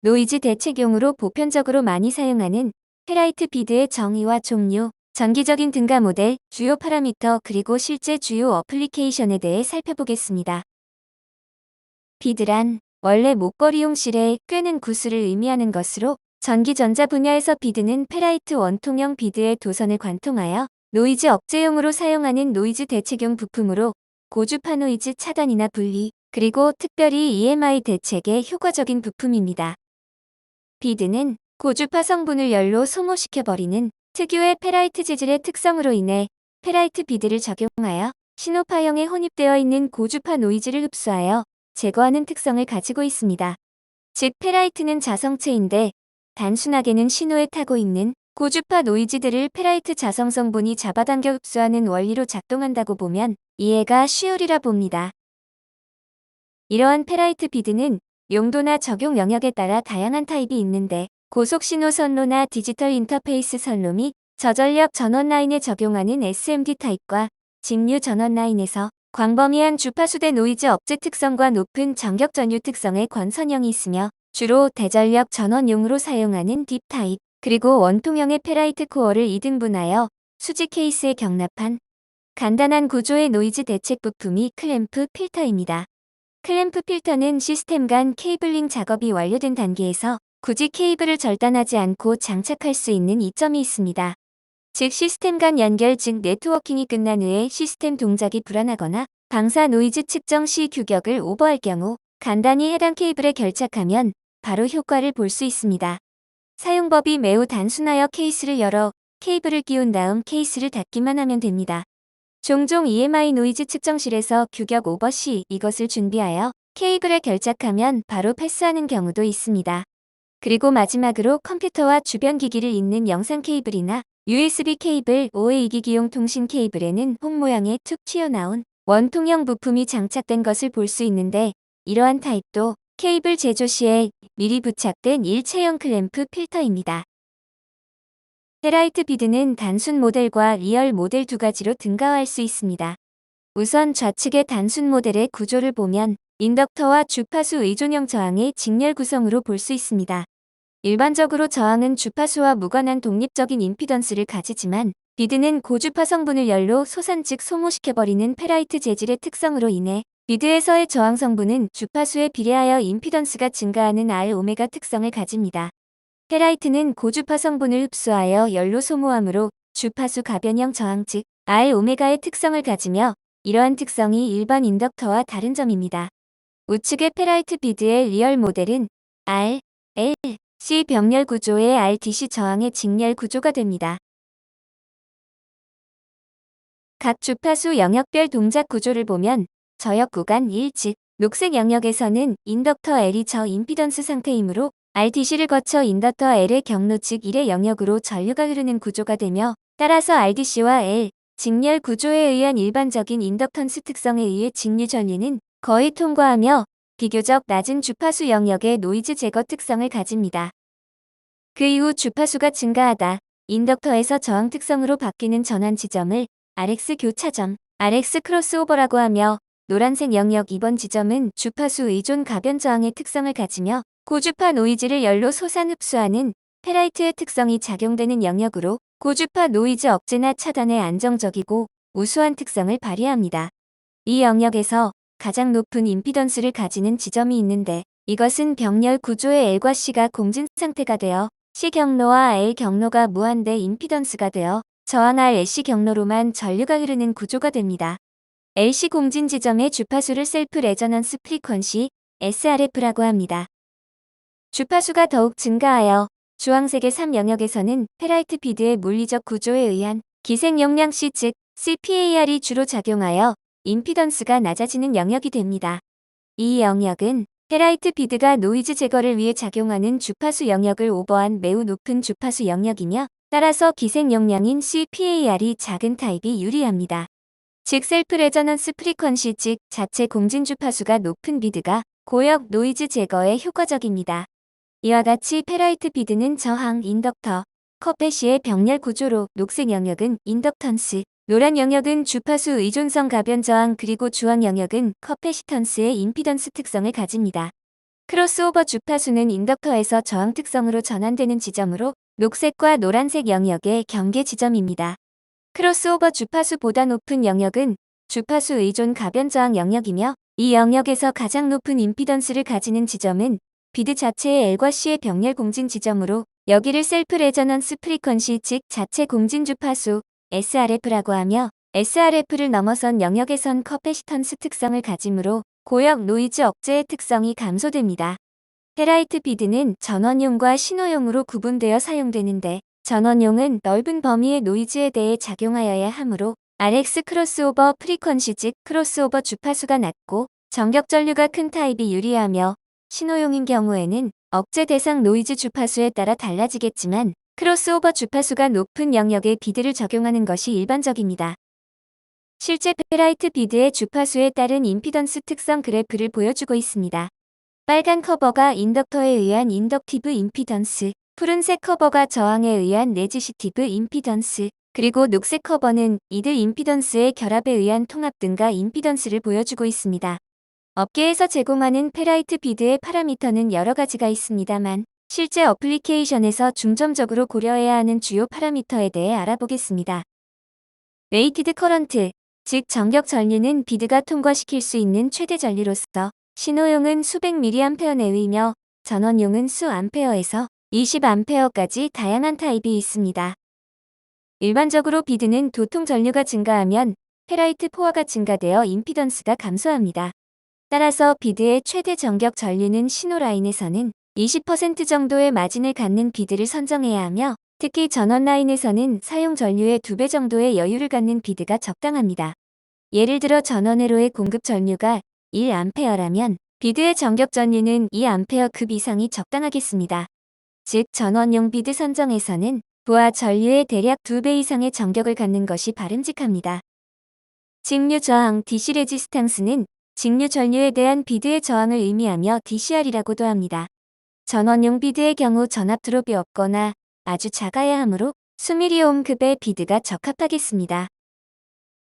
노이즈 대책용으로 보편적으로 많이 사용하는 페라이트 비드의 정의와 종류, 전기적인 등가 모델, 주요 파라미터 그리고 실제 주요 어플리케이션에 대해 살펴보겠습니다. 비드란 원래 목걸이용실에 꿰는 구슬을 의미하는 것으로 전기전자 분야에서 비드는 페라이트 원통형 비드의 도선을 관통하여 노이즈 억제용으로 사용하는 노이즈 대책용 부품으로 고주파 노이즈 차단이나 분리, 그리고 특별히 EMI 대책에 효과적인 부품입니다. 비드는 고주파 성분을 열로 소모시켜버리는 특유의 페라이트 재질의 특성으로 인해 페라이트 비드를 적용하여 신호파형에 혼입되어 있는 고주파 노이즈를 흡수하여 제거하는 특성을 가지고 있습니다. 즉 페라이트는 자성체인데 단순하게는 신호에 타고 있는 고주파 노이즈들을 페라이트 자성 성분이 잡아당겨 흡수하는 원리로 작동한다고 보면 이해가 쉬우리라 봅니다. 이러한 페라이트 비드는 용도나 적용 영역에 따라 다양한 타입이 있는데 고속신호 선로나 디지털 인터페이스 선로 및 저전력 전원 라인에 적용하는 SMD 타입과 직류 전원 라인에서 광범위한 주파수대 노이즈 억제 특성과 높은 전격 전류 특성의 권선형이 있으며 주로 대전력 전원용으로 사용하는 딥 타입, 그리고 원통형의 페라이트 코어를 2등분하여 수지 케이스에 경납한 간단한 구조의 노이즈 대책 부품이 클램프 필터입니다. 클램프 필터는 시스템 간 케이블링 작업이 완료된 단계에서 굳이 케이블을 절단하지 않고 장착할 수 있는 이점이 있습니다. 즉 시스템 간 연결 즉 네트워킹이 끝난 후에 시스템 동작이 불안하거나 방사 노이즈 측정 시 규격을 오버할 경우 간단히 해당 케이블에 결착하면 바로 효과를 볼 수 있습니다. 사용법이 매우 단순하여 케이스를 열어 케이블을 끼운 다음 케이스를 닫기만 하면 됩니다. 종종 EMI 노이즈 측정실에서 규격 오버 시 이것을 준비하여 케이블에 결착하면 바로 패스하는 경우도 있습니다. 그리고 마지막으로 컴퓨터와 주변 기기를 잇는 영상 케이블이나 USB 케이블 5회2기기용 통신 케이블에는 홈 모양의 툭 튀어나온 원통형 부품이 장착된 것을 볼 수 있는데 이러한 타입도 케이블 제조 시에 미리 부착된 일체형 클램프 필터입니다. 페라이트 비드는 단순 모델과 리얼 모델 두 가지로 등가화할 수 있습니다. 우선 좌측의 단순 모델의 구조를 보면 인덕터와 주파수 의존형 저항의 직렬 구성으로 볼 수 있습니다. 일반적으로 저항은 주파수와 무관한 독립적인 임피던스를 가지지만 비드는 고주파 성분을 열로 소산 즉 소모시켜버리는 페라이트 재질의 특성으로 인해 비드에서의 저항 성분은 주파수에 비례하여 임피던스가 증가하는 R오메가 특성을 가집니다. 페라이트는 고주파 성분을 흡수하여 열로 소모하므로 주파수 가변형 저항 즉 R오메가의 특성을 가지며 이러한 특성이 일반 인덕터와 다른 점입니다. 우측의 페라이트 비드의 리얼 모델은 R, L, C 병렬 구조의 RDC 저항의 직렬 구조가 됩니다. 각 주파수 영역별 동작 구조를 보면 저역 구간 1 즉 녹색 영역에서는 인덕터 L이 저 임피던스 상태이므로 RDC를 거쳐 인덕터 L의 경로 즉 1의 영역으로 전류가 흐르는 구조가 되며 따라서 RDC와 L, 직렬 구조에 의한 일반적인 인덕턴스 특성에 의해 직류 전류는 거의 통과하며 비교적 낮은 주파수 영역의 노이즈 제거 특성을 가집니다. 그 이후 주파수가 증가하다 인덕터에서 저항 특성으로 바뀌는 전환 지점을 RX 교차점, RX 크로스오버라고 하며 노란색 영역 2번 지점은 주파수 의존 가변 저항의 특성을 가지며 고주파 노이즈를 열로 소산 흡수하는 페라이트의 특성이 작용되는 영역으로 고주파 노이즈 억제나 차단에 안정적이고 우수한 특성을 발휘합니다. 이 영역에서 가장 높은 임피던스를 가지는 지점이 있는데 이것은 병렬 구조의 L과 C가 공진 상태가 되어 C 경로와 L 경로가 무한대 임피던스가 되어 저항 RLC 경로로만 전류가 흐르는 구조가 됩니다. LC 공진 지점의 주파수를 셀프 레저넌스 프리퀀시 SRF라고 합니다. 주파수가 더욱 증가하여 주황색의 3영역에서는 페라이트 비드의 물리적 구조에 의한 기생 용량 C 즉 CPAR이 주로 작용하여 임피던스가 낮아지는 영역이 됩니다. 이 영역은 페라이트 비드가 노이즈 제거를 위해 작용하는 주파수 영역을 오버한 매우 높은 주파수 영역이며 따라서 기생 용량인 CPAR이 작은 타입이 유리합니다. 즉 셀프 레저넌스 프리퀀시 즉 자체 공진 주파수가 높은 비드가 고역 노이즈 제거에 효과적입니다. 이와 같이 페라이트 비드는 저항 인덕터, 커패시의 병렬 구조로 녹색 영역은 인덕턴스, 노란 영역은 주파수 의존성 가변 저항 그리고 주황 영역은 커패시턴스의 임피던스 특성을 가집니다. 크로스오버 주파수는 인덕터에서 저항 특성으로 전환되는 지점으로 녹색과 노란색 영역의 경계 지점입니다. 크로스오버 주파수보다 높은 영역은 주파수 의존 가변 저항 영역이며, 이 영역에서 가장 높은 임피던스를 가지는 지점은 비드 자체의 L과 C의 병렬 공진 지점으로, 여기를 셀프 레저넌스 프리퀀시 즉 자체 공진 주파수 SRF라고 하며, SRF를 넘어선 영역에선 커패시턴스 특성을 가지므로 고역 노이즈 억제의 특성이 감소됩니다. 페라이트 비드는 전원용과 신호용으로 구분되어 사용되는데, 전원용은 넓은 범위의 노이즈에 대해 작용하여야 하므로 RX 크로스오버 프리퀀시 즉 크로스오버 주파수가 낮고 전격 전류가 큰 타입이 유리하며, 신호용인 경우에는 억제 대상 노이즈 주파수에 따라 달라지겠지만 크로스오버 주파수가 높은 영역에 비드를 적용하는 것이 일반적입니다. 실제 페라이트 비드의 주파수에 따른 임피던스 특성 그래프를 보여주고 있습니다. 빨간 커버가 인덕터에 의한 인덕티브 임피던스, 푸른색 커버가 저항에 의한 레지시티브 임피던스, 그리고 녹색 커버는 이들 임피던스의 결합에 의한 통합 등과 임피던스를 보여주고 있습니다. 업계에서 제공하는 페라이트 비드의 파라미터는 여러 가지가 있습니다만, 실제 어플리케이션에서 중점적으로 고려해야 하는 주요 파라미터에 대해 알아보겠습니다. 레이티드 커런트, 즉 전격 전류는 비드가 통과시킬 수 있는 최대 전류로서, 신호용은 수백 mA 내외이며 전원용은 수 암페어에서 20A까지 다양한 타입이 있습니다. 일반적으로 비드는 도통 전류가 증가하면 페라이트 포화가 증가되어 임피던스가 감소합니다. 따라서 비드의 최대 전격 전류는 신호 라인에서는 20% 정도의 마진을 갖는 비드를 선정해야 하며, 특히 전원 라인에서는 사용 전류의 2배 정도의 여유를 갖는 비드가 적당합니다. 예를 들어 전원회로의 공급 전류가 1A라면 비드의 전격 전류는 2A급 이상이 적당하겠습니다. 즉 전원용 비드 선정에서는 부하 전류의 대략 2배 이상의 전격을 갖는 것이 바람직합니다. 직류 저항 DC 레지스탕스는 직류 전류에 대한 비드의 저항을 의미하며 DCR이라고도 합니다. 전원용 비드의 경우 전압 드롭이 없거나 아주 작아야 하므로 수미리옴급의 비드가 적합하겠습니다.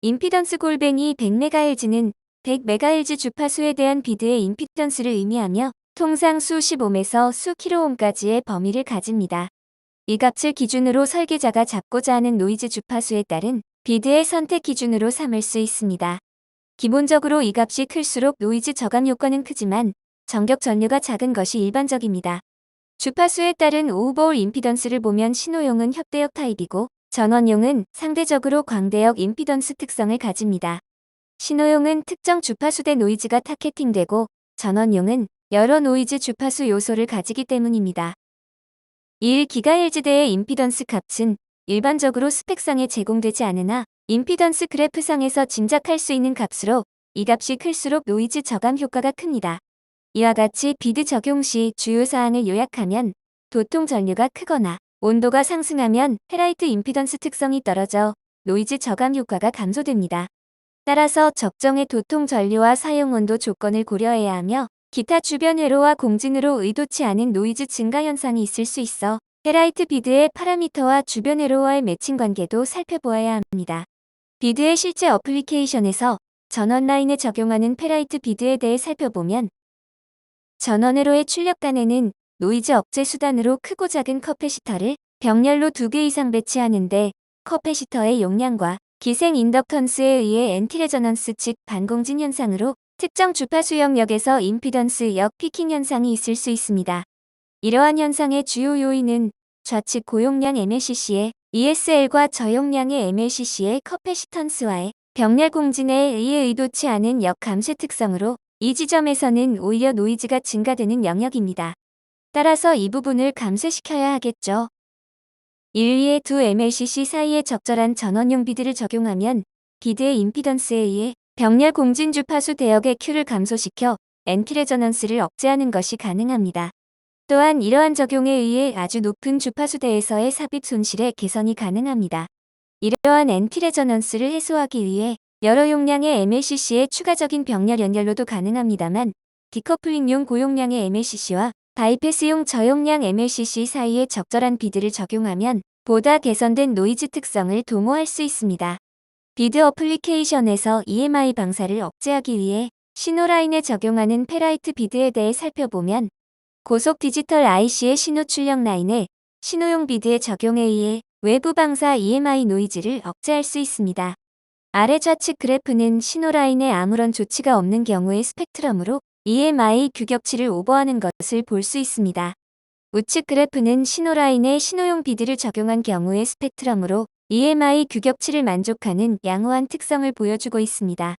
임피던스 골뱅이 100MHz는 100MHz 주파수에 대한 비드의 임피던스를 의미하며 통상 수십 옴에서 수 킬로옴까지의 범위를 가집니다. 이 값을 기준으로 설계자가 잡고자 하는 노이즈 주파수에 따른 비드의 선택 기준으로 삼을 수 있습니다. 기본적으로 이 값이 클수록 노이즈 저감 효과는 크지만 전격 전류가 작은 것이 일반적입니다. 주파수에 따른 오버올 임피던스를 보면 신호용은 협대역 타입이고 전원용은 상대적으로 광대역 임피던스 특성을 가집니다. 신호용은 특정 주파수대 노이즈가 타겟팅되고 전원용은 여러 노이즈 주파수 요소를 가지기 때문입니다. 1GHz대의 임피던스 값은 일반적으로 스펙상에 제공되지 않으나 임피던스 그래프상에서 짐작할 수 있는 값으로 이 값이 클수록 노이즈 저감 효과가 큽니다. 이와 같이 비드 적용 시 주요 사항을 요약하면, 도통 전류가 크거나 온도가 상승하면 페라이트 임피던스 특성이 떨어져 노이즈 저감 효과가 감소됩니다. 따라서 적정의 도통 전류와 사용 온도 조건을 고려해야 하며, 기타 주변 회로와 공진으로 의도치 않은 노이즈 증가 현상이 있을 수 있어 페라이트 비드의 파라미터와 주변 회로와의 매칭 관계도 살펴보아야 합니다. 비드의 실제 어플리케이션에서 전원 라인에 적용하는 페라이트 비드에 대해 살펴보면, 전원회로의 출력단에는 노이즈 억제 수단으로 크고 작은 커패시터를 병렬로 2개 이상 배치하는데, 커패시터의 용량과 기생 인덕턴스에 의해 엔티레저넌스 즉 반공진 현상으로 특정 주파수 영역에서 임피던스 역 피킹 현상이 있을 수 있습니다. 이러한 현상의 주요 요인은 좌측 고용량 MLCC의 ESL과 저용량의 MLCC의 커패시턴스와의 병렬 공진에 의해 의도치 않은 역 감쇄 특성으로 이 지점에서는 오히려 노이즈가 증가되는 영역입니다. 따라서 이 부분을 감쇄시켜야 하겠죠. 1위의 두 MLCC 사이에 적절한 전원용 비드를 적용하면 비드의 임피던스에 의해 병렬 공진 주파수 대역의 Q를 감소시켜 엔티레저넌스를 억제하는 것이 가능합니다. 또한 이러한 적용에 의해 아주 높은 주파수대에서의 삽입 손실의 개선이 가능합니다. 이러한 엔티레저넌스를 해소하기 위해 여러 용량의 MLCC의 추가적인 병렬 연결로도 가능합니다만, 디커플링용 고용량의 MLCC와 바이패스용 저용량 MLCC 사이에 적절한 비드를 적용하면 보다 개선된 노이즈 특성을 도모할 수 있습니다. 비드 어플리케이션에서 EMI 방사를 억제하기 위해 신호라인에 적용하는 페라이트 비드에 대해 살펴보면 고속 디지털 IC의 신호 출력 라인에 신호용 비드의 적용에 의해 외부 방사 EMI 노이즈를 억제할 수 있습니다. 아래 좌측 그래프는 신호라인에 아무런 조치가 없는 경우의 스펙트럼으로 EMI 규격치를 오버하는 것을 볼 수 있습니다. 우측 그래프는 신호라인에 신호용 비드를 적용한 경우의 스펙트럼으로 EMI 규격치를 만족하는 양호한 특성을 보여주고 있습니다.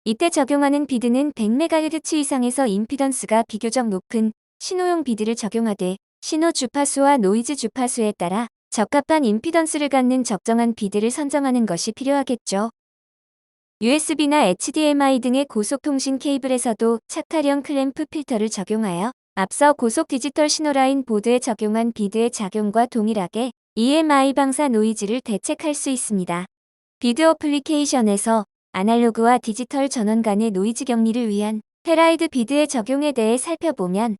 이때 적용하는 비드는 100MHz 이상에서 임피던스가 비교적 높은 신호용 비드를 적용하되 신호 주파수와 노이즈 주파수에 따라 적합한 임피던스를 갖는 적정한 비드를 선정하는 것이 필요하겠죠. USB나 HDMI 등의 고속통신 케이블에서도 착화형 클램프 필터를 적용하여 앞서 고속 디지털 신호라인 보드에 적용한 비드의 작용과 동일하게 EMI 방사 노이즈를 대책할 수 있습니다. 비드 어플리케이션에서 아날로그와 디지털 전원 간의 노이즈 격리를 위한 페라이트 비드의 적용에 대해 살펴보면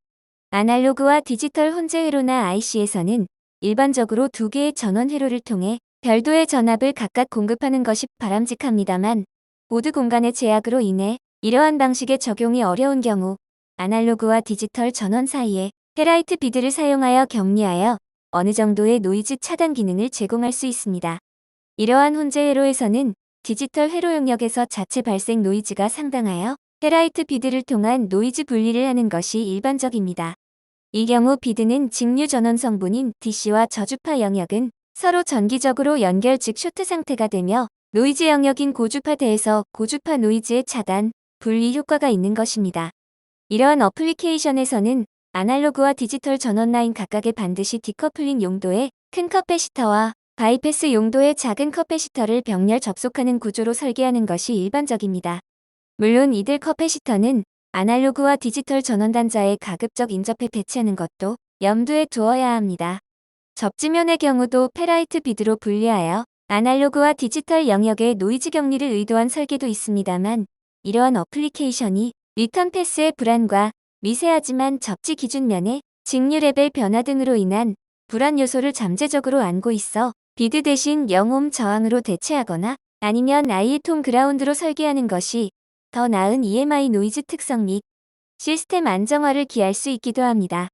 아날로그와 디지털 혼재 회로나 IC에서는 일반적으로 두 개의 전원 회로를 통해 별도의 전압을 각각 공급하는 것이 바람직합니다만 보드 공간의 제약으로 인해 이러한 방식의 적용이 어려운 경우 아날로그와 디지털 전원 사이에 페라이트 비드를 사용하여 격리하여 어느 정도의 노이즈 차단 기능을 제공할 수 있습니다. 이러한 혼재 회로에서는 디지털 회로 영역에서 자체 발생 노이즈가 상당하여 페라이트 비드를 통한 노이즈 분리를 하는 것이 일반적입니다. 이 경우 비드는 직류 전원 성분인 DC와 저주파 영역은 서로 전기적으로 연결 즉 쇼트 상태가 되며 노이즈 영역인 고주파대에서 고주파 노이즈의 차단, 분리 효과가 있는 것입니다. 이러한 어플리케이션에서는 아날로그와 디지털 전원 라인 각각에 반드시 디커플링 용도의 큰 커패시터와 바이패스 용도의 작은 커패시터를 병렬 접속하는 구조로 설계하는 것이 일반적입니다. 물론 이들 커패시터는 아날로그와 디지털 전원 단자의 가급적 인접해 배치하는 것도 염두에 두어야 합니다. 접지면의 경우도 페라이트 비드로 분리하여 아날로그와 디지털 영역의 노이즈 격리를 의도한 설계도 있습니다만 이러한 어플리케이션이 리턴 패스의 불안과 미세하지만 접지 기준면의 직류 레벨 변화 등으로 인한 불안 요소를 잠재적으로 안고 있어 비드 대신 영옴 저항으로 대체하거나 아니면 아예 통 그라운드로 설계하는 것이 더 나은 EMI 노이즈 특성 및 시스템 안정화를 기할 수 있기도 합니다.